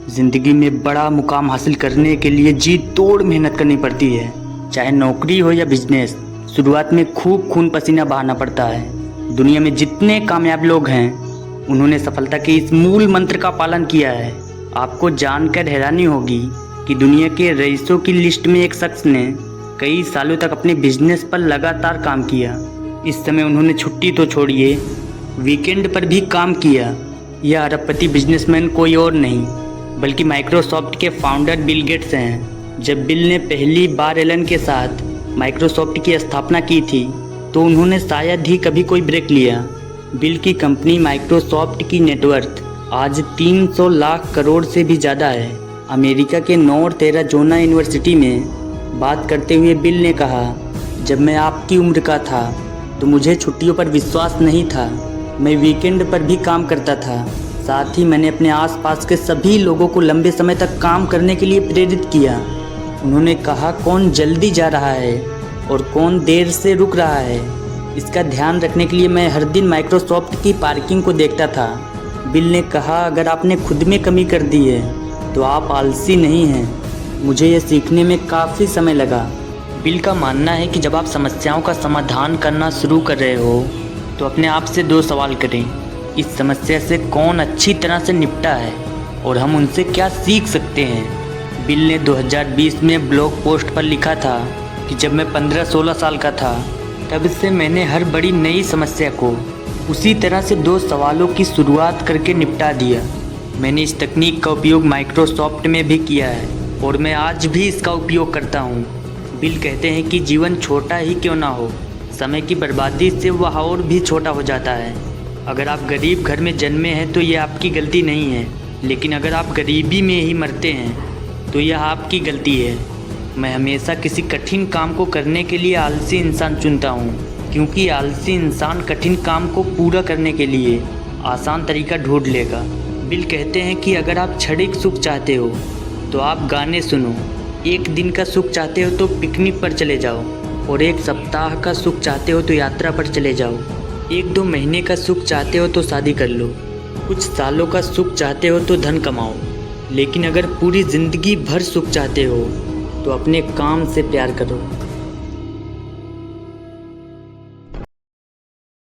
जिंदगी में बड़ा मुकाम हासिल करने के लिए जी तोड़ मेहनत करनी पड़ती है। चाहे नौकरी हो या बिजनेस, शुरुआत में खूब खून पसीना बहाना पड़ता है। दुनिया में जितने कामयाब लोग हैं, उन्होंने सफलता के इस मूल मंत्र का पालन किया है। आपको जानकर हैरानी होगी कि दुनिया के रईसों की लिस्ट में एक शख्स ने कई सालों तक अपने बिजनेस पर लगातार काम किया। इस समय उन्होंने छुट्टी तो छोड़िए, वीकेंड पर भी काम किया। यह अरबपति बिजनेसमैन कोई और नहीं बल्कि माइक्रोसॉफ्ट के फाउंडर बिल गेट्स हैं। जब बिल ने पहली बार एलन के साथ माइक्रोसॉफ्ट की स्थापना की थी तो उन्होंने शायद ही कभी कोई ब्रेक लिया। बिल की कंपनी माइक्रोसॉफ्ट की नेटवर्थ आज 300 लाख करोड़ से भी ज़्यादा है। अमेरिका के नॉर्थ एरिज़ोना यूनिवर्सिटी में बात करते हुए बिल ने कहा, जब मैं आपकी उम्र का था तो मुझे छुट्टियों पर विश्वास नहीं था। मैं वीकेंड पर भी काम करता था। साथ ही मैंने अपने आसपास के सभी लोगों को लंबे समय तक काम करने के लिए प्रेरित किया। उन्होंने कहा, कौन जल्दी जा रहा है और कौन देर से रुक रहा है, इसका ध्यान रखने के लिए मैं हर दिन माइक्रोसॉफ्ट की पार्किंग को देखता था। बिल ने कहा, अगर आपने खुद में कमी कर दी है तो आप आलसी नहीं हैं। मुझे यह सीखने में काफ़ी समय लगा। बिल का मानना है कि जब आप समस्याओं का समाधान करना शुरू कर रहे हो तो अपने आप से 2 सवाल करें। इस समस्या से कौन अच्छी तरह से निपटा है और हम उनसे क्या सीख सकते हैं। बिल ने 2020 में ब्लॉग पोस्ट पर लिखा था कि जब मैं 15-16 साल का था तब से मैंने हर बड़ी नई समस्या को उसी तरह से 2 सवालों की शुरुआत करके निपटा दिया। मैंने इस तकनीक का उपयोग माइक्रोसॉफ्ट में भी किया है और मैं आज भी इसका उपयोग करता हूँ। बिल कहते हैं कि जीवन छोटा ही क्यों ना हो, समय की बर्बादी से वह और भी छोटा हो जाता है। अगर आप गरीब घर में जन्मे हैं तो यह आपकी गलती नहीं है, लेकिन अगर आप गरीबी में ही मरते हैं तो यह आपकी गलती है। मैं हमेशा किसी कठिन काम को करने के लिए आलसी इंसान चुनता हूँ, क्योंकि आलसी इंसान कठिन काम को पूरा करने के लिए आसान तरीका ढूंढ लेगा। बिल कहते हैं कि अगर आप क्षणिक सुख चाहते हो तो आप गाने सुनो, एक दिन का सुख चाहते हो तो पिकनिक पर चले जाओ, और एक सप्ताह का सुख चाहते हो तो यात्रा पर चले जाओ। 1-2 महीने का सुख चाहते हो तो शादी कर लो, कुछ सालों का सुख चाहते हो तो धन कमाओ, लेकिन अगर पूरी ज़िंदगी भर सुख चाहते हो तो अपने काम से प्यार करो।